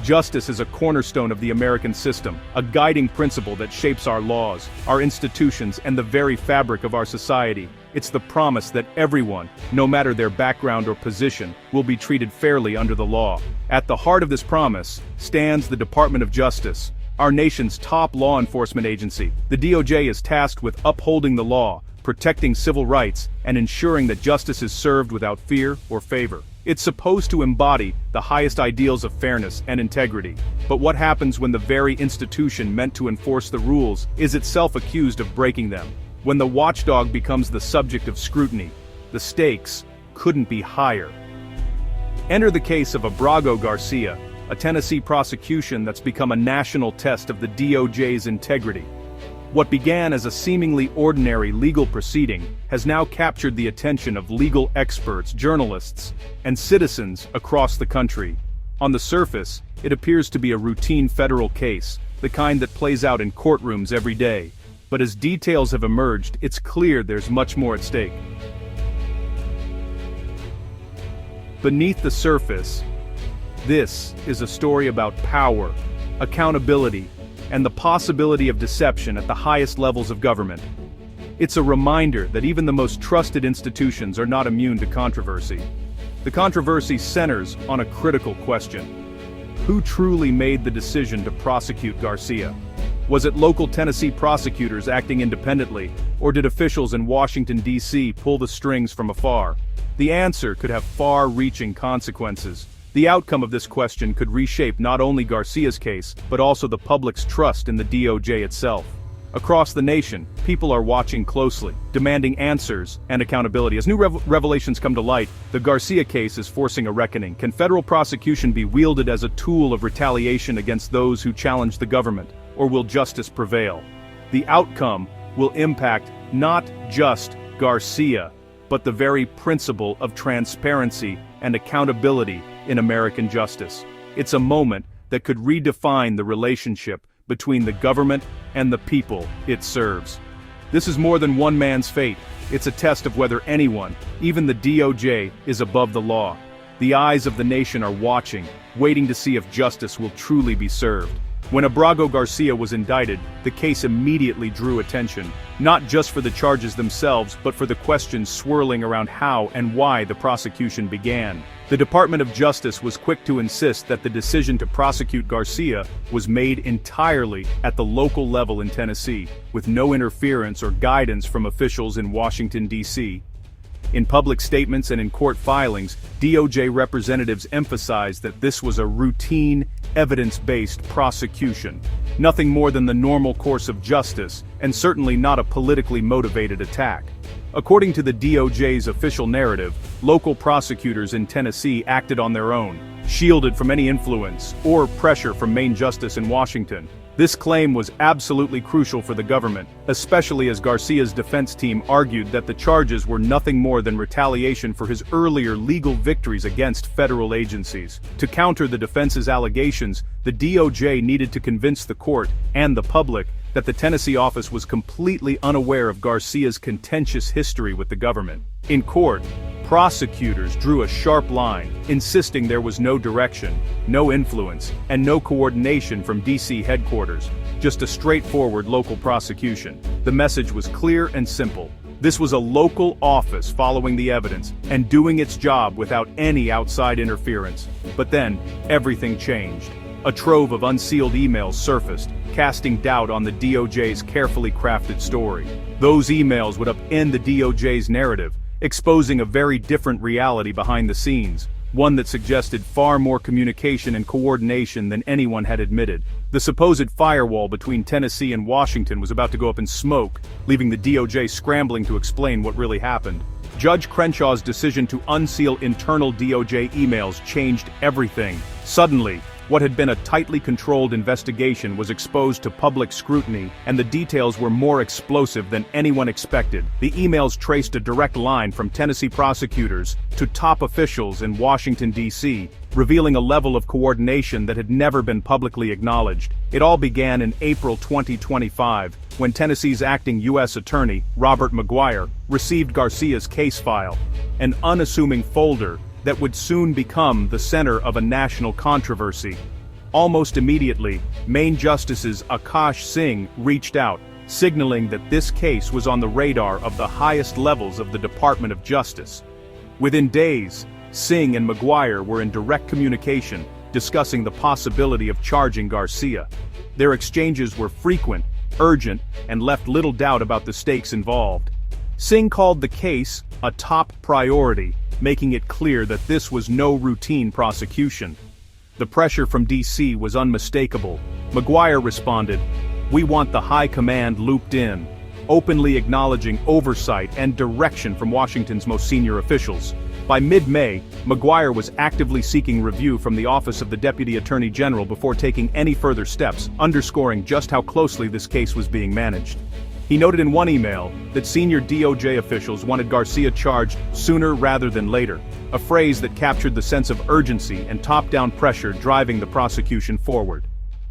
Justice is a cornerstone of the American system, a guiding principle that shapes our laws, our institutions, and the very fabric of our society. It's the promise that everyone, no matter their background or position, will be treated fairly under the law. At the heart of this promise stands the Department of Justice, our nation's top law enforcement agency. The DOJ is tasked with upholding the law, protecting civil rights, and ensuring that justice is served without fear or favor. It's supposed to embody the highest ideals of fairness and integrity. But what happens when the very institution meant to enforce the rules is itself accused of breaking them? When the watchdog becomes the subject of scrutiny, the stakes couldn't be higher. Enter the case of Abrago Garcia, a Tennessee prosecution that's become a national test of the DOJ's integrity. What began as a seemingly ordinary legal proceeding has now captured the attention of legal experts, journalists, and citizens across the country. On the surface, it appears to be a routine federal case, the kind that plays out in courtrooms every day. But as details have emerged, it's clear there's much more at stake. Beneath the surface, this is a story about power, accountability, and the possibility of deception at the highest levels of government. It's a reminder that even the most trusted institutions are not immune to controversy. The controversy centers on a critical question: who truly made the decision to prosecute Garcia? Was it local Tennessee prosecutors acting independently, or did officials in Washington, D.C. pull the strings from afar? The answer could have far-reaching consequences. The outcome of this question could reshape not only Garcia's case, but also the public's trust in the DOJ itself. Across the nation, people are watching closely, demanding answers and accountability. As new revelations come to light, the Garcia case is forcing a reckoning. Can federal prosecution be wielded as a tool of retaliation against those who challenge the government, or will justice prevail? The outcome will impact not just Garcia, but the very principle of transparency and accountability in American justice. It's a moment that could redefine the relationship between the government and the people it serves. This is more than one man's fate. It's a test of whether anyone, even the DOJ, is above the law. The eyes of the nation are watching, waiting to see if justice will truly be served. When Abrago Garcia was indicted, the case immediately drew attention, not just for the charges themselves, but for the questions swirling around how and why the prosecution began. The Department of Justice was quick to insist that the decision to prosecute Garcia was made entirely at the local level in Tennessee, with no interference or guidance from officials in Washington, D.C. In public statements and in court filings, DOJ representatives emphasized that this was a routine, evidence-based prosecution, nothing more than the normal course of justice, and certainly not a politically motivated attack. According to the DOJ's official narrative, local prosecutors in Tennessee acted on their own, shielded from any influence or pressure from main justice in Washington. This claim was absolutely crucial for the government, especially as Garcia's defense team argued that the charges were nothing more than retaliation for his earlier legal victories against federal agencies. To counter the defense's allegations, the DOJ needed to convince the court and the public that the Tennessee office was completely unaware of Garcia's contentious history with the government. In court, prosecutors drew a sharp line, insisting there was no direction, no influence, and no coordination from D.C. headquarters, just a straightforward local prosecution. The message was clear and simple. This was a local office following the evidence and doing its job without any outside interference. But then, everything changed. A trove of unsealed emails surfaced, casting doubt on the DOJ's carefully crafted story. Those emails would upend the DOJ's narrative, exposing a very different reality behind the scenes, one that suggested far more communication and coordination than anyone had admitted. The supposed firewall between Tennessee and Washington was about to go up in smoke, leaving the DOJ scrambling to explain what really happened. Judge Crenshaw's decision to unseal internal DOJ emails changed everything. Suddenly, what had been a tightly controlled investigation was exposed to public scrutiny, and the details were more explosive than anyone expected. The emails traced a direct line from Tennessee prosecutors to top officials in Washington, D.C., revealing a level of coordination that had never been publicly acknowledged. It all began in April 2025, when Tennessee's acting U.S. Attorney, Robert McGuire, received Garcia's case file, an unassuming folder that would soon become the center of a national controversy. Almost immediately, Maine Justices Akash Singh reached out, signaling that this case was on the radar of the highest levels of the Department of Justice. Within days, Singh and McGuire were in direct communication, discussing the possibility of charging Garcia. Their exchanges were frequent, urgent, and left little doubt about the stakes involved. Singh called the case a top priority, making it clear that this was no routine prosecution. The pressure from D.C. was unmistakable. McGuire responded, "We want the high command looped in," openly acknowledging oversight and direction from Washington's most senior officials. By mid-May, McGuire was actively seeking review from the Office of the Deputy Attorney General before taking any further steps, underscoring just how closely this case was being managed. He noted in one email that senior DOJ officials wanted Garcia charged sooner rather than later, a phrase that captured the sense of urgency and top-down pressure driving the prosecution forward.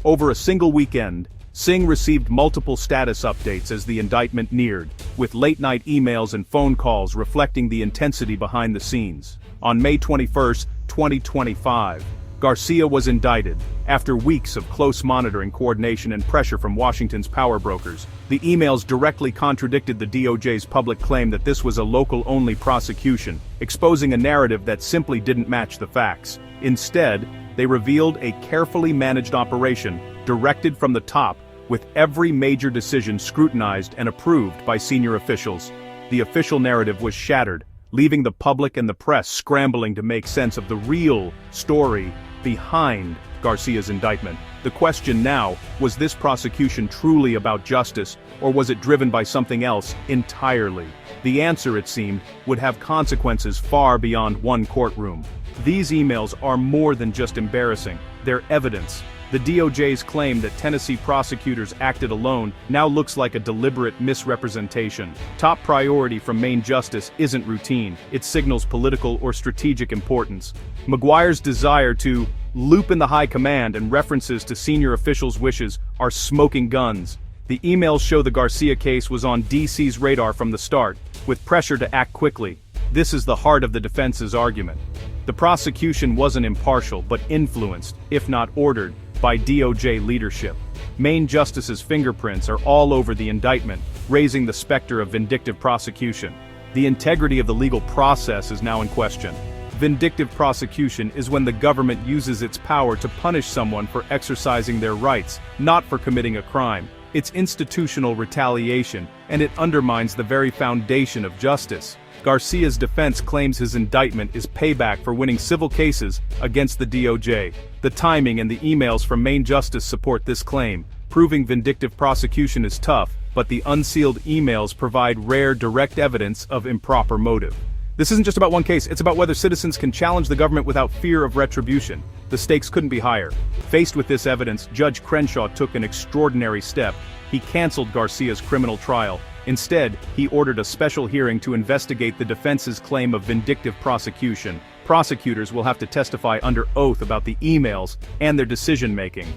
Over a single weekend, Singh received multiple status updates as the indictment neared, with late-night emails and phone calls reflecting the intensity behind the scenes. On May 21, 2025, Garcia was indicted. After weeks of close monitoring, coordination, and pressure from Washington's power brokers, the emails directly contradicted the DOJ's public claim that this was a local-only prosecution, exposing a narrative that simply didn't match the facts. Instead, they revealed a carefully managed operation, directed from the top, with every major decision scrutinized and approved by senior officials. The official narrative was shattered, leaving the public and the press scrambling to make sense of the real story behind Garcia's indictment. The question now, was this prosecution truly about justice, or was it driven by something else entirely? The answer, it seemed, would have consequences far beyond one courtroom. These emails are more than just embarrassing, they're evidence. The DOJ's claim that Tennessee prosecutors acted alone now looks like a deliberate misrepresentation. Top priority from Maine Justice isn't routine, it signals political or strategic importance. McGuire's desire to loop in the high command and references to senior officials' wishes are smoking guns. The emails show the Garcia case was on DC's radar from the start, with pressure to act quickly. This is the heart of the defense's argument. The prosecution wasn't impartial but influenced, if not ordered, by DOJ leadership. Maine Justice's fingerprints are all over the indictment, raising the specter of vindictive prosecution. The integrity of the legal process is now in question. Vindictive prosecution is when the government uses its power to punish someone for exercising their rights, not for committing a crime. It's institutional retaliation, and it undermines the very foundation of justice. Garcia's defense claims his indictment is payback for winning civil cases against the DOJ. The timing and the emails from Maine Justice support this claim, proving vindictive prosecution is tough, but the unsealed emails provide rare direct evidence of improper motive. This isn't just about one case, it's about whether citizens can challenge the government without fear of retribution. The stakes couldn't be higher. Faced with this evidence, Judge Crenshaw took an extraordinary step. He canceled Garcia's criminal trial. Instead, he ordered a special hearing to investigate the defense's claim of vindictive prosecution. Prosecutors will have to testify under oath about the emails and their decision-making.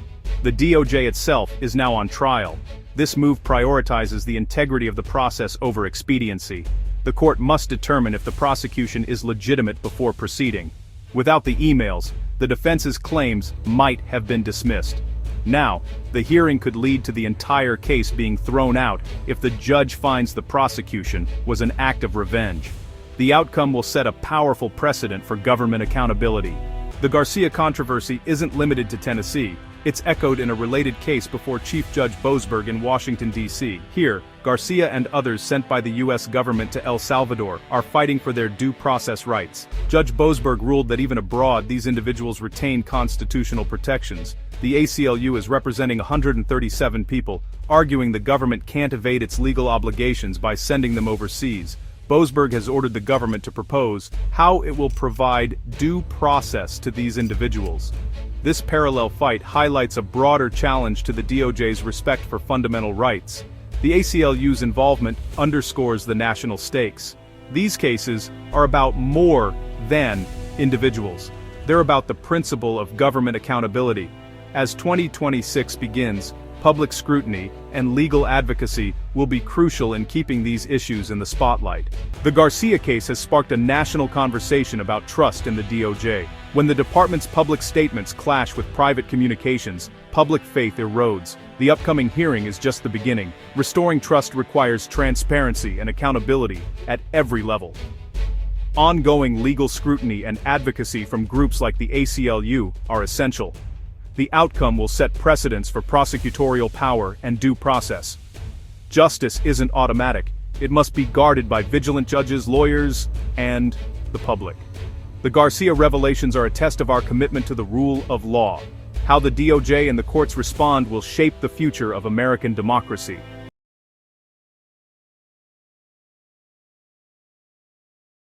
The DOJ itself is now on trial. This move prioritizes the integrity of the process over expediency. The court must determine if the prosecution is legitimate before proceeding. Without the emails, the defense's claims might have been dismissed. Now, the hearing could lead to the entire case being thrown out if the judge finds the prosecution was an act of revenge. The outcome will set a powerful precedent for government accountability. The Garcia controversy isn't limited to Tennessee. It's echoed in a related case before Chief Judge Boasberg in Washington, D.C. Here, Garcia and others sent by the U.S. government to El Salvador are fighting for their due process rights. Judge Boasberg ruled that even abroad these individuals retain constitutional protections. The ACLU is representing 137 people, arguing the government can't evade its legal obligations by sending them overseas. Boasberg has ordered the government to propose how it will provide due process to these individuals. This parallel fight highlights a broader challenge to the DOJ's respect for fundamental rights. The ACLU's involvement underscores the national stakes. These cases are about more than individuals. They're about the principle of government accountability. As 2026 begins, public scrutiny, and legal advocacy will be crucial in keeping these issues in the spotlight. The Garcia case has sparked a national conversation about trust in the DOJ. When the department's public statements clash with private communications, public faith erodes. The upcoming hearing is just the beginning. Restoring trust requires transparency and accountability at every level. Ongoing legal scrutiny and advocacy from groups like the ACLU are essential. The outcome will set precedents for prosecutorial power and due process. Justice isn't automatic. It must be guarded by vigilant judges, lawyers, and the public. The Garcia revelations are a test of our commitment to the rule of law. How the DOJ and the courts respond will shape the future of American democracy.